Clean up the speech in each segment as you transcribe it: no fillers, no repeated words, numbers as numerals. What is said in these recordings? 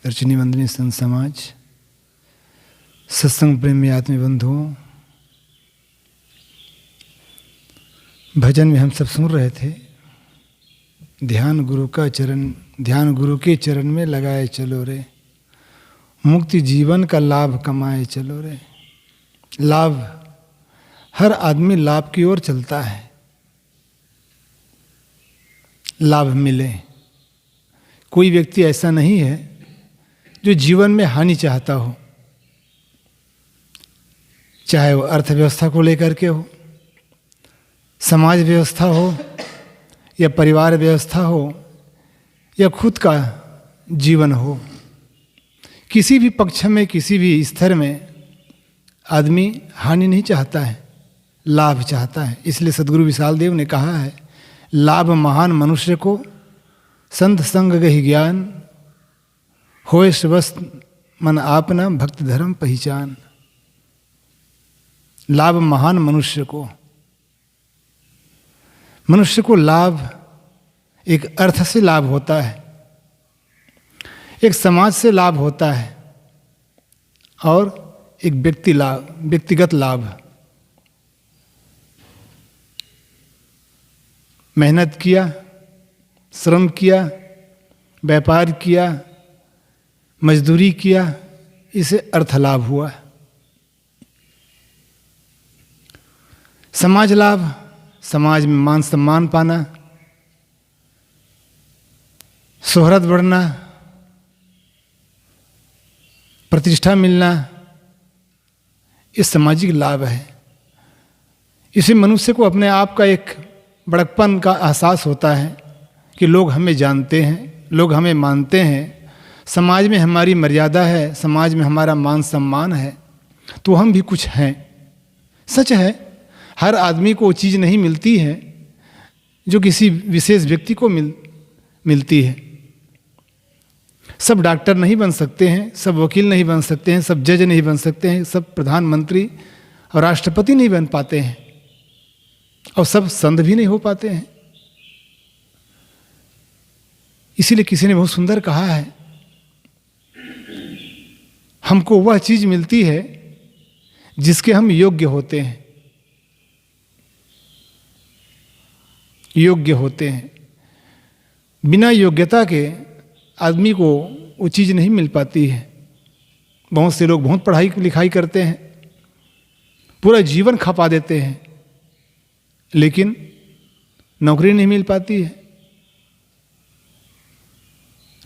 अर्चनी वंदनी संत समाज, सत्संग प्रेमी आत्मी बंधुओं, भजन में हम सब सुन रहे थे, ध्यान गुरु के चरण में लगाए चलो रे, मुक्ति जीवन का लाभ कमाए चलो रे। लाभ, हर आदमी लाभ की ओर चलता है, लाभ मिले। कोई व्यक्ति ऐसा नहीं है जो जीवन में हानि चाहता हो, चाहे वो अर्थव्यवस्था को लेकर के हो, समाज व्यवस्था हो या परिवार व्यवस्था हो या खुद का जीवन हो। किसी भी पक्ष में, किसी भी स्तर में आदमी हानि नहीं चाहता है, लाभ चाहता है। इसलिए सद्गुरु विशाल देव ने कहा है, लाभ महान मनुष्य को संत संग गहि ज्ञान, होए स्वस्थ मन आपना भक्त धर्म पहचान। लाभ महान मनुष्य को लाभ एक अर्थ से लाभ होता है, एक समाज से लाभ होता है और एक व्यक्तिगत लाभ। मेहनत किया, श्रम किया, व्यापार किया, मजदूरी किया, इसे अर्थ लाभ हुआ। समाज लाभ, समाज में मान सम्मान पाना, शोहरत बढ़ना, प्रतिष्ठा मिलना, ये सामाजिक लाभ है। इसे मनुष्य को अपने आप का एक बड़कपन का एहसास होता है कि लोग हमें जानते हैं, लोग हमें मानते हैं, समाज में हमारी मर्यादा है, समाज में हमारा मान सम्मान है, तो हम भी कुछ हैं। सच है, हर आदमी को वो चीज़ नहीं मिलती है जो किसी विशेष व्यक्ति को मिलती है। सब डॉक्टर नहीं बन सकते हैं, सब वकील नहीं बन सकते हैं, सब जज नहीं बन सकते हैं, सब प्रधानमंत्री और राष्ट्रपति नहीं बन पाते हैं, और सब संत भी नहीं हो पाते हैं। इसीलिए किसी ने बहुत सुंदर कहा है, हमको वह चीज मिलती है जिसके हम योग्य होते हैं, योग्य होते हैं। बिना योग्यता के आदमी को वो चीज़ नहीं मिल पाती है। बहुत से लोग बहुत पढ़ाई लिखाई करते हैं, पूरा जीवन खपा देते हैं, लेकिन नौकरी नहीं मिल पाती है।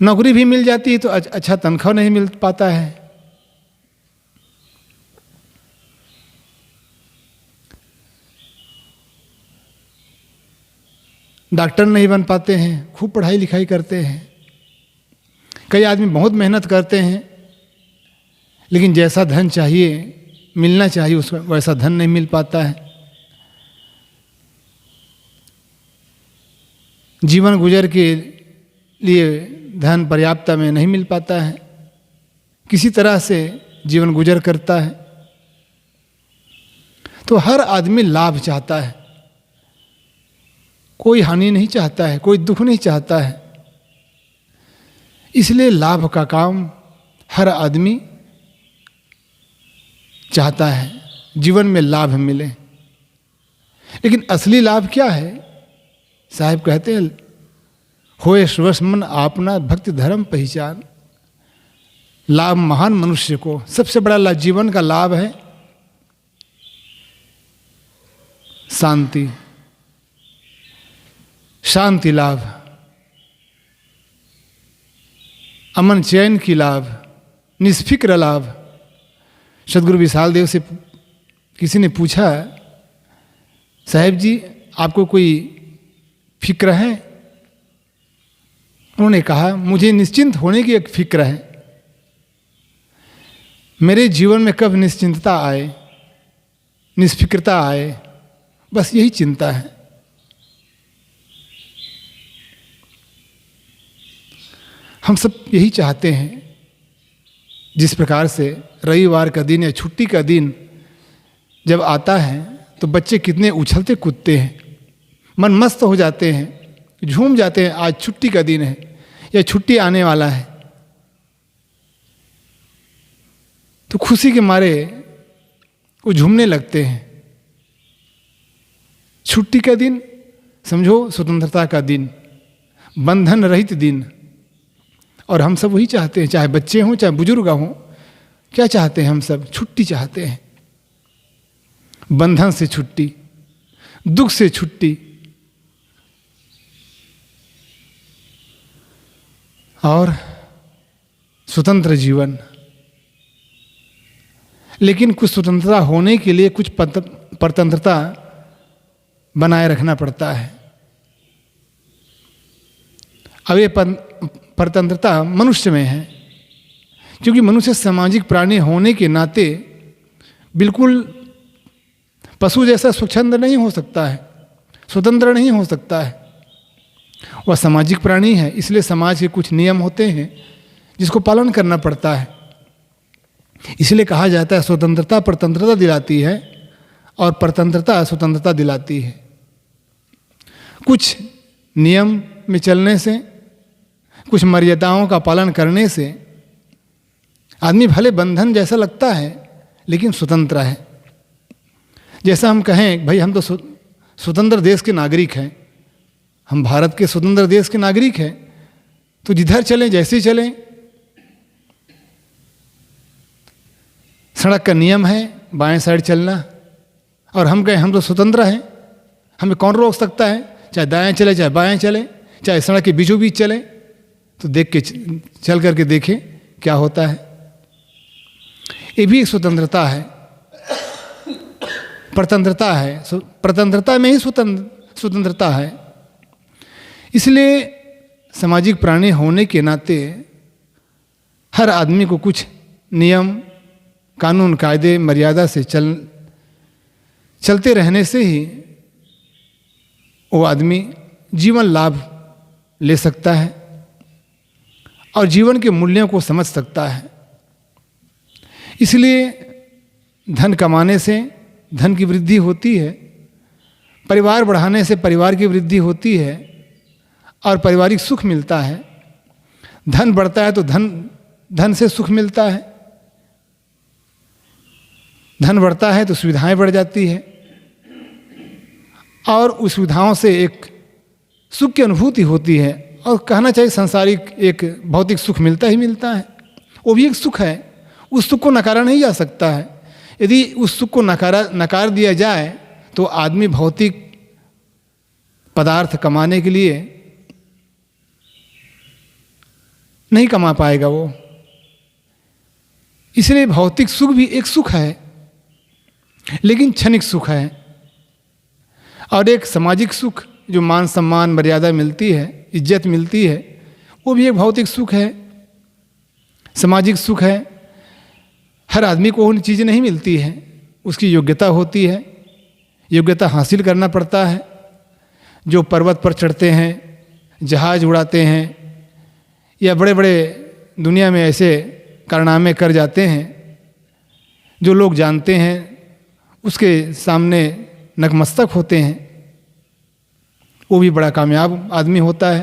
नौकरी भी मिल जाती है तो अच्छा तनख्वाह नहीं मिल पाता है। डॉक्टर नहीं बन पाते हैं, खूब पढ़ाई लिखाई करते हैं। कई आदमी बहुत मेहनत करते हैं, लेकिन जैसा धन चाहिए, मिलना चाहिए, उसको वैसा धन नहीं मिल पाता है। जीवन गुजर के लिए धन पर्याप्त में नहीं मिल पाता है, किसी तरह से जीवन गुजर करता है। तो हर आदमी लाभ चाहता है, कोई हानि नहीं चाहता है, कोई दुख नहीं चाहता है। इसलिए लाभ का काम हर आदमी चाहता है, जीवन में लाभ मिले। लेकिन असली लाभ क्या है? साहब कहते हैं, होए स्वस्थ मन आपना भक्ति धर्म पहचान। लाभ महान मनुष्य को, सबसे बड़ा जीवन का लाभ है शांति, शांति लाभ, अमन चैन की लाभ, निष्फिक्र लाभ। सद्गुरु विशाल देव से किसी ने पूछा, साहब जी आपको कोई फिक्र है? उन्होंने कहा, मुझे निश्चिंत होने की एक फिक्र है। मेरे जीवन में कब निश्चिंतता आए, निष्फिक्रता आए, बस यही चिंता है। हम सब यही चाहते हैं। जिस प्रकार से रविवार का दिन या छुट्टी का दिन जब आता है तो बच्चे कितने उछलते कूदते हैं, मन मस्त हो जाते हैं, झूम जाते हैं, आज छुट्टी का दिन है या छुट्टी आने वाला है। तो खुशी के मारे वो झूमने लगते हैं। छुट्टी का दिन समझो स्वतंत्रता का दिन, बंधन रहित दिन। और हम सब वही चाहते हैं, चाहे बच्चे हों चाहे बुजुर्ग हों। क्या चाहते हैं हम सब? छुट्टी चाहते हैं, बंधन से छुट्टी, दुख से छुट्टी और स्वतंत्र जीवन। लेकिन कुछ स्वतंत्रता होने के लिए कुछ परतंत्रता बनाए रखना पड़ता है। अब ये परतंत्रता मनुष्य में है, क्योंकि मनुष्य सामाजिक प्राणी होने के नाते बिल्कुल पशु जैसा स्वच्छंद नहीं हो सकता है, स्वतंत्र नहीं हो सकता है। वह सामाजिक प्राणी है, इसलिए समाज के कुछ नियम होते हैं जिसको पालन करना पड़ता है। इसलिए कहा जाता है स्वतंत्रता परतंत्रता दिलाती है और परतंत्रता स्वतंत्रता दिलाती है। कुछ नियम में चलने से, कुछ मर्यादाओं का पालन करने से आदमी भले बंधन जैसा लगता है लेकिन स्वतंत्र है। जैसा हम कहें भाई हम तो स्वतंत्र देश के नागरिक हैं, हम भारत के स्वतंत्र देश के नागरिक हैं, तो जिधर चलें जैसे चलें। सड़क का नियम है बाएं साइड चलना, और हम कहें हम तो स्वतंत्र हैं, हमें कौन रोक सकता है? चाहे दाएं चले चाहे बाएं चले, चाहे सड़क के बीचों बीच चले, तो देख के चल करके देखें क्या होता है। ये भी स्वतंत्रता है, परतंत्रता है। परतंत्रता में ही स्वतंत्रता है। इसलिए सामाजिक प्राणी होने के नाते हर आदमी को कुछ नियम, कानून, कायदे, मर्यादा से चलते रहने से ही वो आदमी जीवन लाभ ले सकता है और जीवन के मूल्यों को समझ सकता है। इसलिए धन कमाने से धन की वृद्धि होती है, परिवार बढ़ाने से परिवार की वृद्धि होती है और पारिवारिक सुख मिलता है। धन बढ़ता है तो धन से सुख मिलता है, धन बढ़ता है तो सुविधाएं बढ़ जाती है और उस सुविधाओं से एक सुख की अनुभूति होती है। और कहना चाहिए सांसारिक एक भौतिक सुख मिलता ही मिलता है, वो भी एक सुख है, उस सुख को नकारा नहीं जा सकता है। यदि उस सुख को नकार दिया जाए तो आदमी भौतिक पदार्थ कमाने के लिए नहीं कमा पाएगा वो। इसलिए भौतिक सुख भी एक सुख है, लेकिन क्षणिक सुख है। और एक सामाजिक सुख जो मान सम्मान मर्यादा मिलती है, इज्जत मिलती है, वो भी एक भौतिक सुख है, सामाजिक सुख है। हर आदमी को उन चीज़ें नहीं मिलती है, उसकी योग्यता होती है, योग्यता हासिल करना पड़ता है। जो पर्वत पर चढ़ते हैं, जहाज उड़ाते हैं या बड़े बड़े दुनिया में ऐसे कारनामे कर जाते हैं जो लोग जानते हैं, उसके सामने नतमस्तक होते हैं, वो भी बड़ा कामयाब आदमी होता है।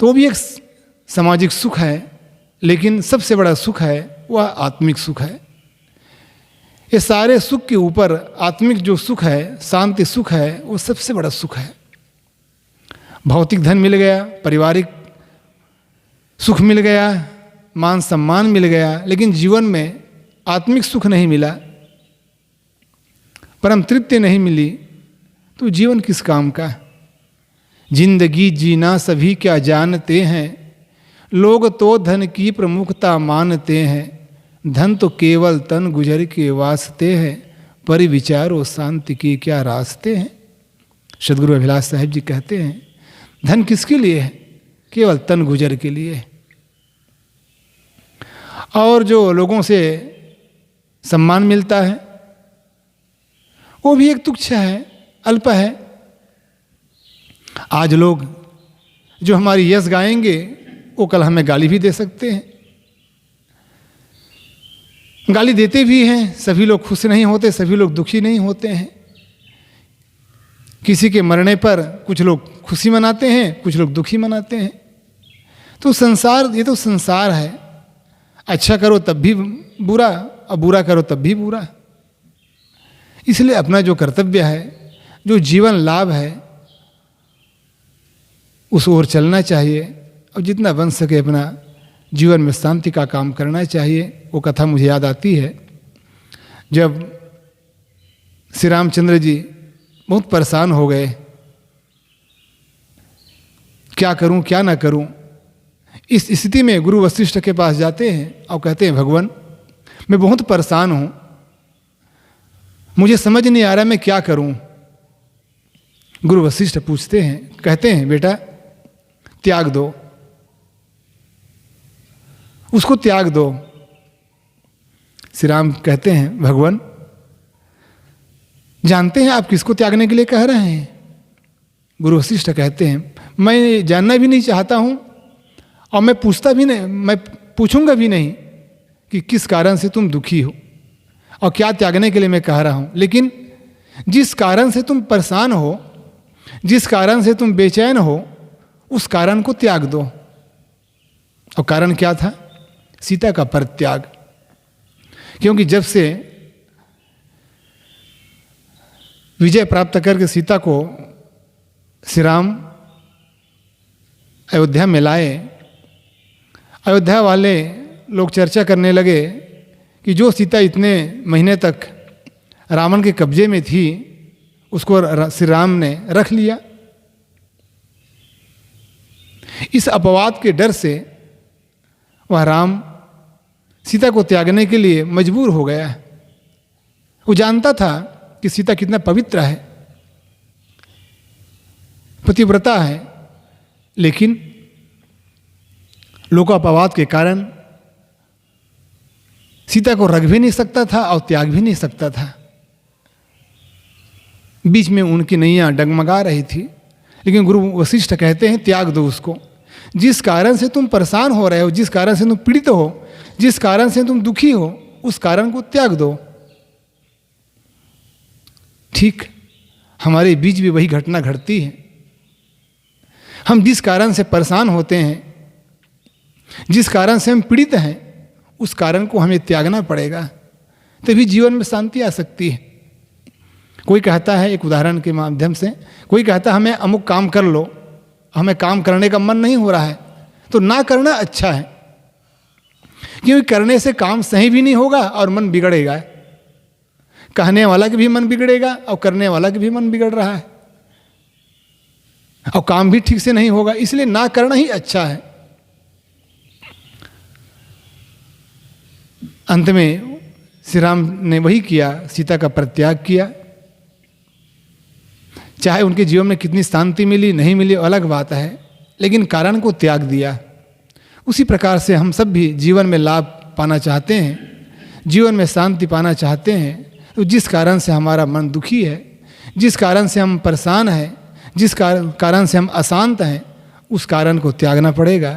तो वो भी एक सामाजिक सुख है, लेकिन सबसे बड़ा सुख है वह आत्मिक सुख है। ये सारे सुख के ऊपर आत्मिक जो सुख है, शांति सुख है, वो सबसे बड़ा सुख है। भौतिक धन मिल गया, पारिवारिक सुख मिल गया, मान सम्मान मिल गया, लेकिन जीवन में आत्मिक सुख नहीं मिला, परम तृप्ति नहीं मिली, तो जीवन किस काम का? जिंदगी जीना सभी क्या जानते हैं, लोग तो धन की प्रमुखता मानते हैं, धन तो केवल तन गुजर के वास्ते हैं, पर विचारो शांति के क्या रास्ते हैं। सदगुरु अभिलाष साहिब जी कहते हैं धन किसके लिए है? केवल तन गुजर के लिए। और जो लोगों से सम्मान मिलता है वो भी एक तुच्छ है, अल्प है। आज लोग जो हमारी यश गाएंगे वो कल हमें गाली भी दे सकते हैं, गाली देते भी हैं। सभी लोग खुश नहीं होते, सभी लोग दुखी नहीं होते हैं। किसी के मरने पर कुछ लोग खुशी मनाते हैं, कुछ लोग दुखी मनाते हैं। तो संसार, ये तो संसार है। अच्छा करो तब भी बुरा, और बुरा करो तब भी बुरा। इसलिए अपना जो कर्तव्य है, जो जीवन लाभ है, उस ओर चलना चाहिए और जितना बन सके अपना जीवन में शांति का काम करना चाहिए। वो कथा मुझे याद आती है, जब श्री रामचंद्र जी बहुत परेशान हो गए, क्या करूं क्या ना करूं। इस स्थिति में गुरु वशिष्ठ के पास जाते हैं और कहते हैं, भगवान मैं बहुत परेशान हूं, मुझे समझ नहीं आ रहा मैं क्या करूं। गुरु वशिष्ठ पूछते हैं, कहते हैं, बेटा त्याग दो, उसको त्याग दो। श्री राम कहते हैं, भगवान जानते हैं आप किसको त्यागने के लिए कह रहे हैं? गुरु वशिष्ठ कहते हैं, मैं जानना भी नहीं चाहता हूं और मैं पूछता भी नहीं, मैं पूछूंगा भी नहीं कि किस कारण से तुम दुखी हो और क्या त्यागने के लिए मैं कह रहा हूं। लेकिन जिस कारण से तुम परेशान हो, जिस कारण से तुम बेचैन हो, उस कारण को त्याग दो। और कारण क्या था? सीता का परित्याग। क्योंकि जब से विजय प्राप्त करके सीता को श्री राम अयोध्या में लाए, अयोध्या वाले लोग चर्चा करने लगे कि जो सीता इतने महीने तक रावण के कब्जे में थी, उसको श्री राम ने रख लिया। इस अपवाद के डर से वह राम सीता को त्यागने के लिए मजबूर हो गया। वो जानता था कि सीता कितना पवित्र है, पतिव्रता है, लेकिन लोकापवाद के कारण सीता को रख भी नहीं सकता था और त्याग भी नहीं सकता था। बीच में उनकी नैया डगमगा रही थी। लेकिन गुरु वशिष्ठ कहते हैं, त्याग दो उसको। जिस कारण से तुम परेशान हो रहे हो, जिस कारण से तुम पीड़ित हो, जिस कारण से तुम दुखी हो, उस कारण को त्याग दो। ठीक हमारे बीच भी वही घटना घटती है। हम जिस कारण से परेशान होते हैं, जिस कारण से हम पीड़ित हैं, उस कारण को हमें त्यागना पड़ेगा, तभी जीवन में शांति आ सकती है। कोई कहता है, एक उदाहरण के माध्यम से, कोई कहता है हमें अमुक काम कर लो, हमें काम करने का मन नहीं हो रहा है, तो ना करना अच्छा है, क्योंकि करने से काम सही भी नहीं होगा और मन बिगड़ेगा। कहने वाला का भी मन बिगड़ेगा और करने वाला का भी मन बिगड़ रहा है और काम भी ठीक से नहीं होगा। इसलिए ना करना ही अच्छा है। अंत में श्री राम ने वही किया, सीता का परित्याग किया। चाहे उनके जीवन में कितनी शांति मिली नहीं मिली अलग बात है, लेकिन कारण को त्याग दिया। उसी प्रकार से हम सब भी जीवन में लाभ पाना चाहते हैं, जीवन में शांति पाना चाहते हैं, तो जिस कारण से हमारा मन दुखी है, जिस कारण से हम परेशान हैं, जिस कारण से हम अशांत हैं, उस कारण को त्यागना पड़ेगा,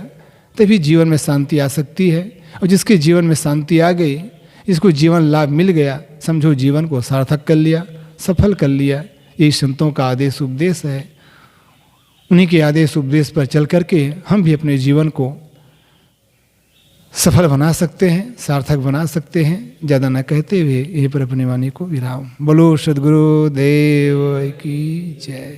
तभी जीवन में शांति आ सकती है। और जिसके जीवन में शांति आ गई, इसको जीवन लाभ मिल गया, समझो जीवन को सार्थक कर लिया, सफल कर लिया। यही संतों का आदेश उपदेश है। उन्हीं के आदेश उपदेश पर चल करके हम भी अपने जीवन को सफल बना सकते हैं, सार्थक बना सकते हैं। ज़्यादा न कहते हुए यहीं पर अपनी वाणी को विराम। बोलो सद्गुरु देव की जय।